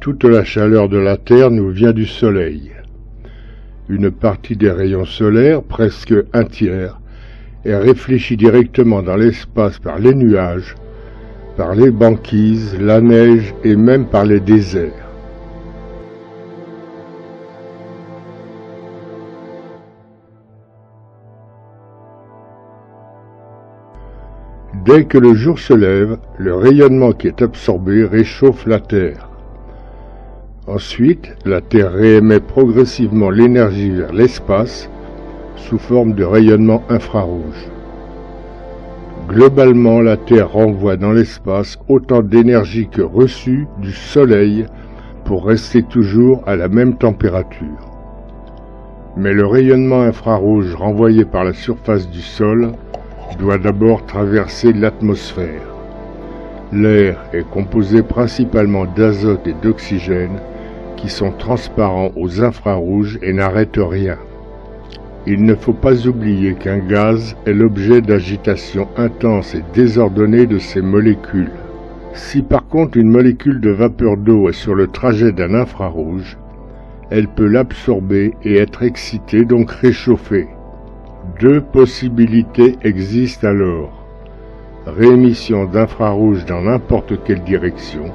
Toute la chaleur de la Terre nous vient du Soleil. Une partie des rayons solaires, presque un tiers, est réfléchie directement dans l'espace par les nuages, par les banquises, la neige et même par les déserts. Dès que le jour se lève, le rayonnement qui est absorbé réchauffe la Terre. Ensuite, la Terre réémet progressivement l'énergie vers l'espace sous forme de rayonnement infrarouge. Globalement, la Terre renvoie dans l'espace autant d'énergie que reçue du Soleil pour rester toujours à la même température. Mais le rayonnement infrarouge renvoyé par la surface du sol doit d'abord traverser l'atmosphère. L'air est composé principalement d'azote et d'oxygène qui sont transparents aux infrarouges et n'arrêtent rien. Il ne faut pas oublier qu'un gaz est l'objet d'agitation intense et désordonnée de ses molécules. Si par contre une molécule de vapeur d'eau est sur le trajet d'un infrarouge, elle peut l'absorber et être excitée, donc réchauffée. Deux possibilités existent alors. Réémission d'infrarouge dans n'importe quelle direction,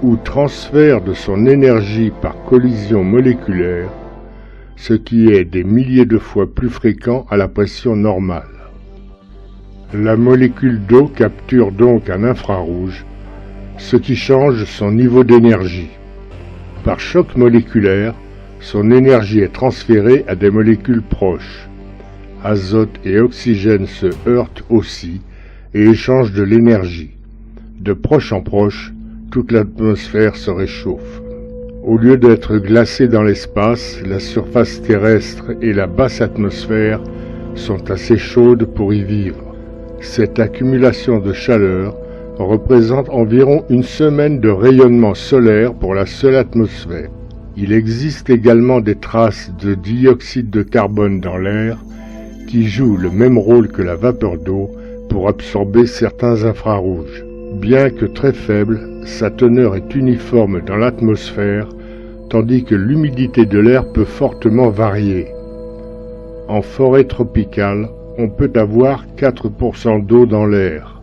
ou transfert de son énergie par collision moléculaire, ce qui est des milliers de fois plus fréquent à la pression normale. La molécule d'eau capture donc un infrarouge, ce qui change son niveau d'énergie. Par choc moléculaire, son énergie est transférée à des molécules proches. Azote et oxygène se heurtent aussi et échangent de l'énergie. De proche en proche, toute l'atmosphère se réchauffe. Au lieu d'être glacée dans l'espace, la surface terrestre et la basse atmosphère sont assez chaudes pour y vivre. Cette accumulation de chaleur représente environ une semaine de rayonnement solaire pour la seule atmosphère. Il existe également des traces de dioxyde de carbone dans l'air qui jouent le même rôle que la vapeur d'eau pour absorber certains infrarouges. Bien que très faible, sa teneur est uniforme dans l'atmosphère, tandis que l'humidité de l'air peut fortement varier. En forêt tropicale, on peut avoir 4% d'eau dans l'air.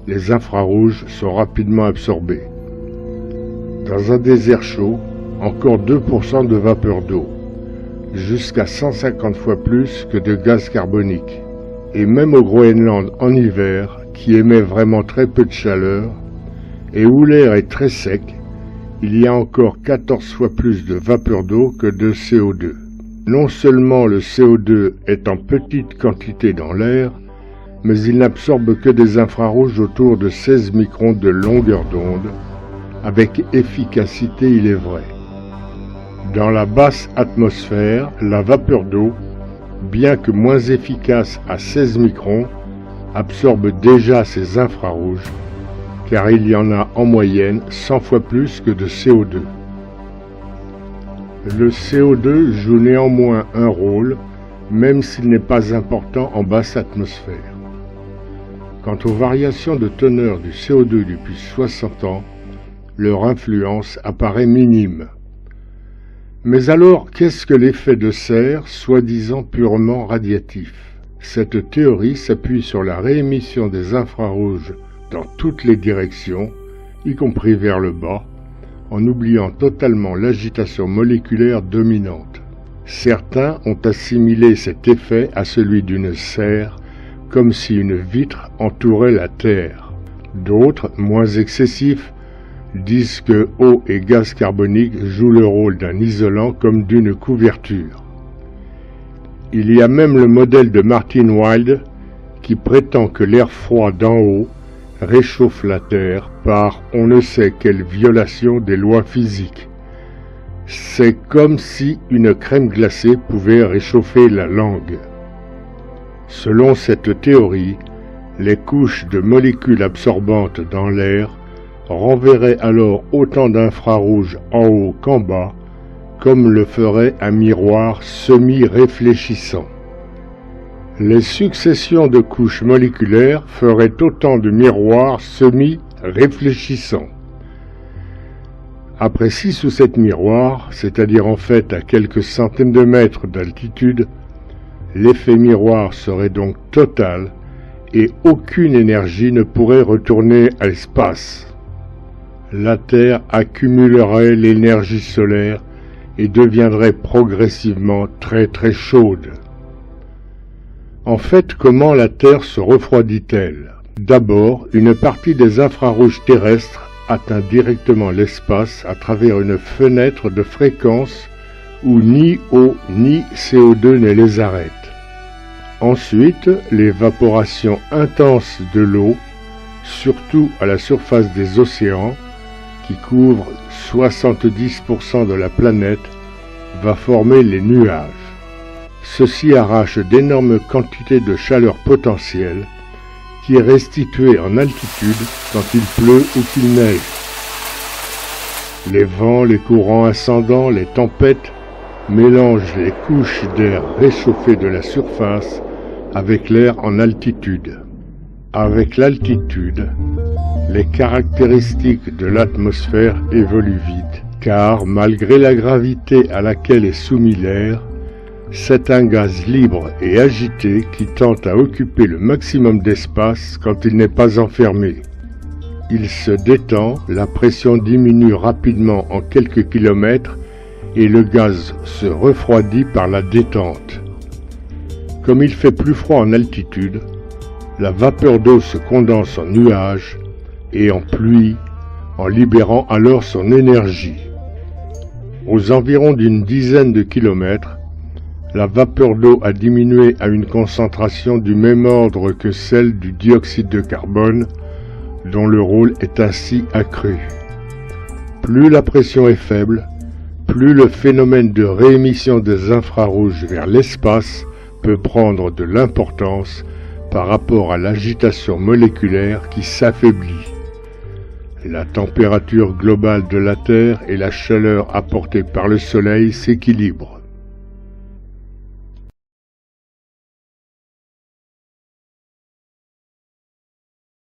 Les infrarouges sont rapidement absorbés. Dans un désert chaud, encore 2% de vapeur d'eau, jusqu'à 150 fois plus que de gaz carbonique. Et même au Groenland en hiver, qui émet vraiment très peu de chaleur, et où l'air est très sec, il y a encore 14 fois plus de vapeur d'eau que de CO2. Non seulement le CO2 est en petite quantité dans l'air, mais il n'absorbe que des infrarouges autour de 16 microns de longueur d'onde, avec efficacité il est vrai. Dans la basse atmosphère, la vapeur d'eau, bien que moins efficace à 16 microns, absorbe déjà ces infrarouges, car il y en a en moyenne 100 fois plus que de CO2. Le CO2 joue néanmoins un rôle, même s'il n'est pas important en basse atmosphère. Quant aux variations de teneur du CO2 depuis 60 ans, leur influence apparaît minime. Mais alors, qu'est-ce que l'effet de serre, soi-disant purement radiatif? Cette théorie s'appuie sur la réémission des infrarouges dans toutes les directions, y compris vers le bas, en oubliant totalement l'agitation moléculaire dominante. Certains ont assimilé cet effet à celui d'une serre, comme si une vitre entourait la Terre. D'autres, moins excessifs, disent que eau et gaz carbonique jouent le rôle d'un isolant comme d'une couverture. Il y a même le modèle de Martin Wild qui prétend que l'air froid d'en haut réchauffe la Terre par on ne sait quelle violation des lois physiques. C'est comme si une crème glacée pouvait réchauffer la langue. Selon cette théorie, les couches de molécules absorbantes dans l'air renverraient alors autant d'infrarouges en haut qu'en bas, comme le ferait un miroir semi-réfléchissant. Les successions de couches moléculaires feraient autant de miroirs semi-réfléchissants. Après 6 ou 7 miroirs, c'est-à-dire en fait à quelques centaines de mètres d'altitude, l'effet miroir serait donc total et aucune énergie ne pourrait retourner à l'espace. La Terre accumulerait l'énergie solaire et deviendrait progressivement très très chaude. En fait, comment la Terre se refroidit-elle? D'abord, une partie des infrarouges terrestres atteint directement l'espace à travers une fenêtre de fréquence où ni eau ni CO2 ne les arrête. Ensuite, l'évaporation intense de l'eau, surtout à la surface des océans, qui couvre 70% de la planète, va former les nuages. Ceux-ci arrachent d'énormes quantités de chaleur potentielle qui est restituée en altitude quand il pleut ou qu'il neige. Les vents, les courants ascendants, les tempêtes mélangent les couches d'air réchauffé de la surface avec l'air en altitude. Avec l'altitude, les caractéristiques de l'atmosphère évoluent vite, car malgré la gravité à laquelle est soumis l'air, c'est un gaz libre et agité qui tente à occuper le maximum d'espace quand il n'est pas enfermé. Il se détend, la pression diminue rapidement en quelques kilomètres et le gaz se refroidit par la détente. Comme il fait plus froid en altitude, la vapeur d'eau se condense en nuages et en pluie, en libérant alors son énergie. Aux environs d'une dizaine de kilomètres, la vapeur d'eau a diminué à une concentration du même ordre que celle du dioxyde de carbone, dont le rôle est ainsi accru. Plus la pression est faible, plus le phénomène de réémission des infrarouges vers l'espace peut prendre de l'importance par rapport à l'agitation moléculaire qui s'affaiblit. La température globale de la Terre et la chaleur apportée par le Soleil s'équilibrent.